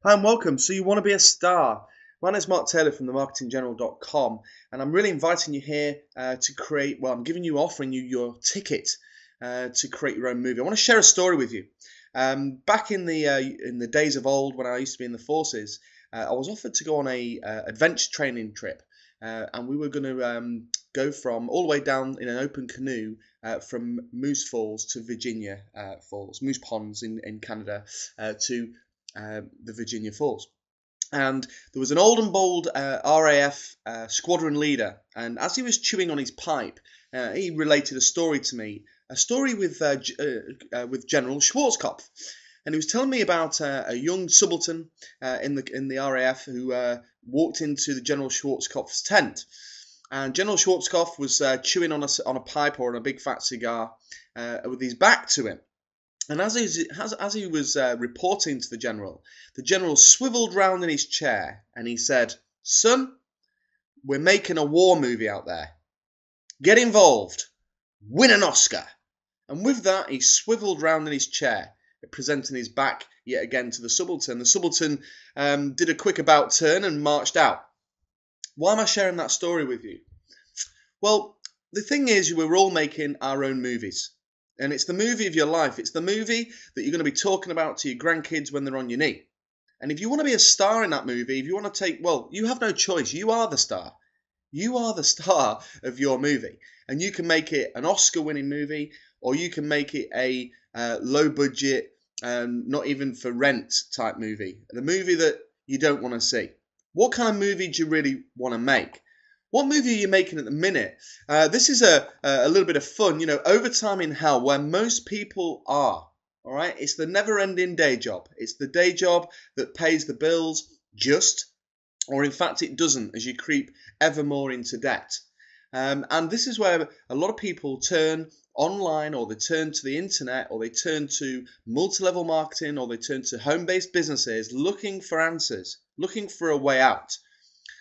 Hi and welcome. So you want to be a star. My name is Mark Taylor from themarketinggeneral.com, and I'm really inviting you here to create, I'm offering you your ticket to create your own movie. I want to share a story with you. Back in the days of old when I used to be in the forces, I was offered to go on a adventure training trip, and we were going to go from all the way down in an open canoe from Moose Falls to Virginia Falls, Moose Ponds in Canada, to the Virginia Falls. And there was an old and bold RAF squadron leader, and as he was chewing on his pipe, he related a story to me, a story with General Schwarzkopf, and he was telling me about a young subaltern in the RAF who walked into the General Schwarzkopf's tent, and General Schwarzkopf was chewing on a pipe or on a big fat cigar with his back to him. And as he was reporting to the general swiveled round in his chair and he said, "Son, we're making a war movie out there. Get involved. Win an Oscar." And with that, he swiveled round in his chair, presenting his back yet again to the subaltern. The subaltern did a quick about turn and marched out. Why am I sharing that story with you? Well, the thing is, we're all making our own movies. And it's the movie of your life. It's the movie that you're going to be talking about to your grandkids when they're on your knee. And if you want to be a star in that movie, if you want to you have no choice. You are the star. You are the star of your movie. And you can make it an Oscar-winning movie, or you can make it a low-budget, not even for rent type movie. The movie that you don't want to see. What kind of movie do you really want to make? What movie are you making at the minute? This is a little bit of fun, overtime in hell, where most people are. All right, it's the never-ending day job. It's the day job that pays the bills just, or in fact it doesn't, as you creep ever more into debt. And this is where a lot of people turn online, or they turn to the internet, or they turn to multi-level marketing, or they turn to home-based businesses looking for answers, looking for a way out.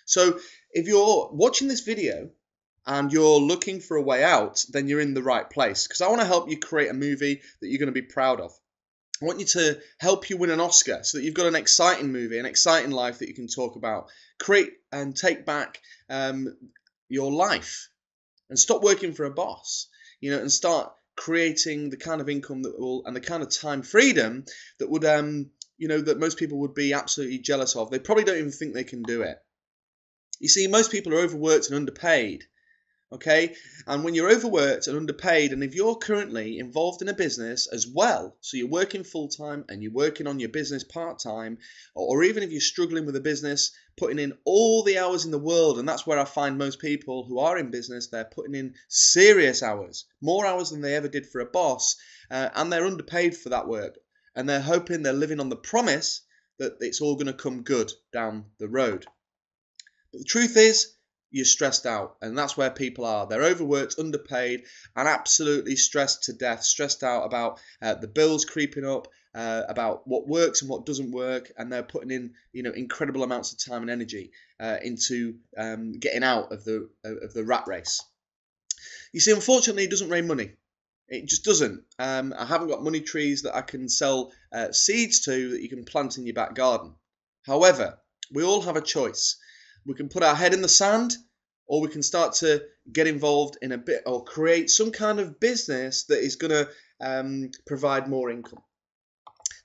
So if you're watching this video and you're looking for a way out, then you're in the right place, because I want to help you create a movie that you're going to be proud of. I want you to help you win an Oscar so that you've got an exciting movie, an exciting life that you can talk about. Create and take back your life and stop working for a boss, and start creating the kind of income and the kind of time freedom that would, that most people would be absolutely jealous of. They probably don't even think they can do it. You see, most people are overworked and underpaid, okay? And when you're overworked and underpaid, and if you're currently involved in a business as well, so you're working full-time and you're working on your business part-time, or even if you're struggling with a business, putting in all the hours in the world, and that's where I find most people who are in business, they're putting in serious hours, more hours than they ever did for a boss, and they're underpaid for that work. And they're hoping, they're living on the promise that it's all going to come good down the road. But the truth is, you're stressed out, and that's where people are. They're overworked, underpaid, and absolutely stressed to death, stressed out about the bills creeping up, about what works and what doesn't work, and they're putting in, incredible amounts of time and energy into getting out of the rat race. You see, unfortunately, it doesn't rain money. It just doesn't. I haven't got money trees that I can sell seeds to that you can plant in your back garden. However, we all have a choice. We can put our head in the sand, or we can start to get involved in a bit, or create some kind of business that is going to provide more income.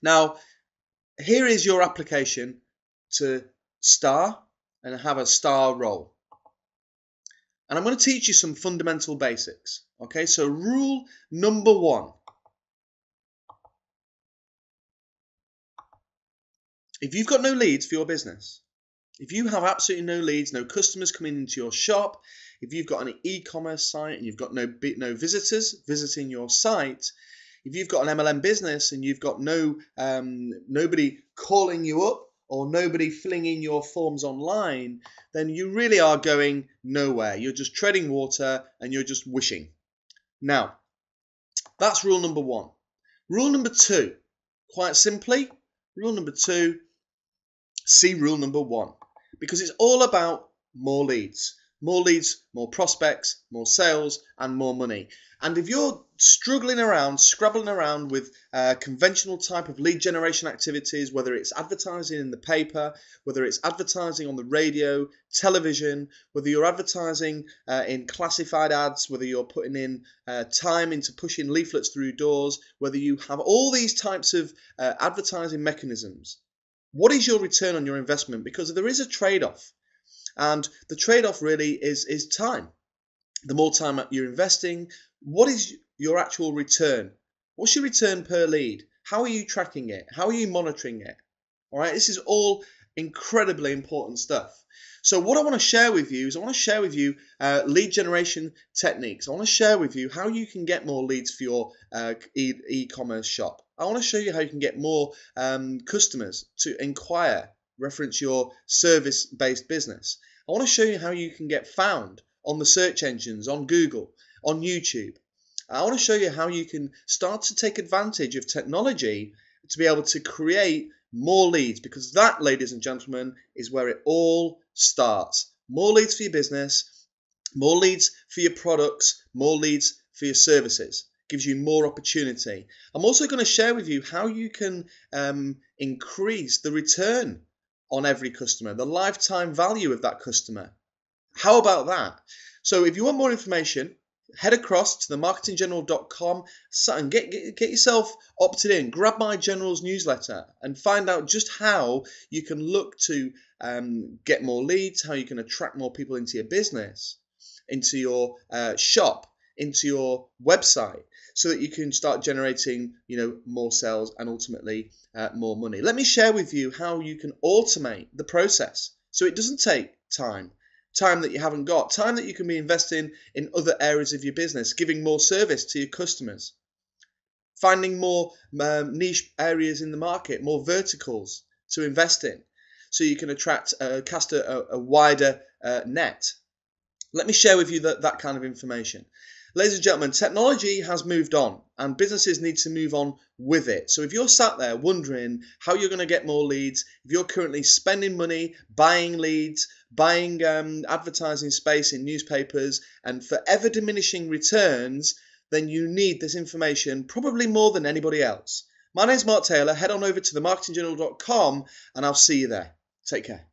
Now, here is your application to star and have a star role. And I'm going to teach you some fundamental basics. Okay, so rule number 1. If you've got no leads for your business, if you have absolutely no leads, no customers coming into your shop, if you've got an e-commerce site and you've got no visitors visiting your site, if you've got an MLM business and you've got nobody calling you up or nobody filling in your forms online, then you really are going nowhere. You're just treading water and you're just wishing. Now, that's rule number 1. Rule number 2, quite simply, rule number 2, see rule number 1. Because it's all about more leads, More leads, more prospects, more sales, and more money. And if you're struggling around, scrabbling around with conventional type of lead generation activities, whether it's advertising in the paper, whether it's advertising on the radio, television, whether you're advertising in classified ads, whether you're putting in time into pushing leaflets through doors, whether you have all these types of advertising mechanisms, what is your return on your investment? Because there is a trade-off. And the trade-off really is time. The more time you're investing, what is your actual return? What's your return per lead? How are you tracking it? How are you monitoring it? All right, this is all incredibly important stuff. So what I want to share with you is lead generation techniques. I want to share with you how you can get more leads for your e-commerce shop. I want to show you how you can get more customers to inquire, reference your service-based business. I want to show you how you can get found on the search engines, on Google, on YouTube. I want to show you how you can start to take advantage of technology to be able to create more leads, because that, ladies and gentlemen, is where it all starts. More leads for your business, more leads for your products, more leads for your services. Gives you more opportunity. I'm also going to share with you how you can increase the return on every customer, the lifetime value of that customer. How about that? So if you want more information, head across to themarketinggeneral.com and get yourself opted in. Grab my General's newsletter and find out just how you can look to get more leads, how you can attract more people into your business, into your shop, into your website, so that you can start generating, more sales and ultimately more money. Let me share with you how you can automate the process so it doesn't take time that you haven't got, time that you can be investing in other areas of your business, giving more service to your customers, finding more niche areas in the market, more verticals to invest in, so you can cast a wider net. Let me share with you that kind of information. Ladies and gentlemen, technology has moved on and businesses need to move on with it. So if you're sat there wondering how you're going to get more leads, if you're currently spending money buying leads, buying advertising space in newspapers and forever diminishing returns, then you need this information probably more than anybody else. My name's Mark Taylor. Head on over to themarketinggeneral.com and I'll see you there. Take care.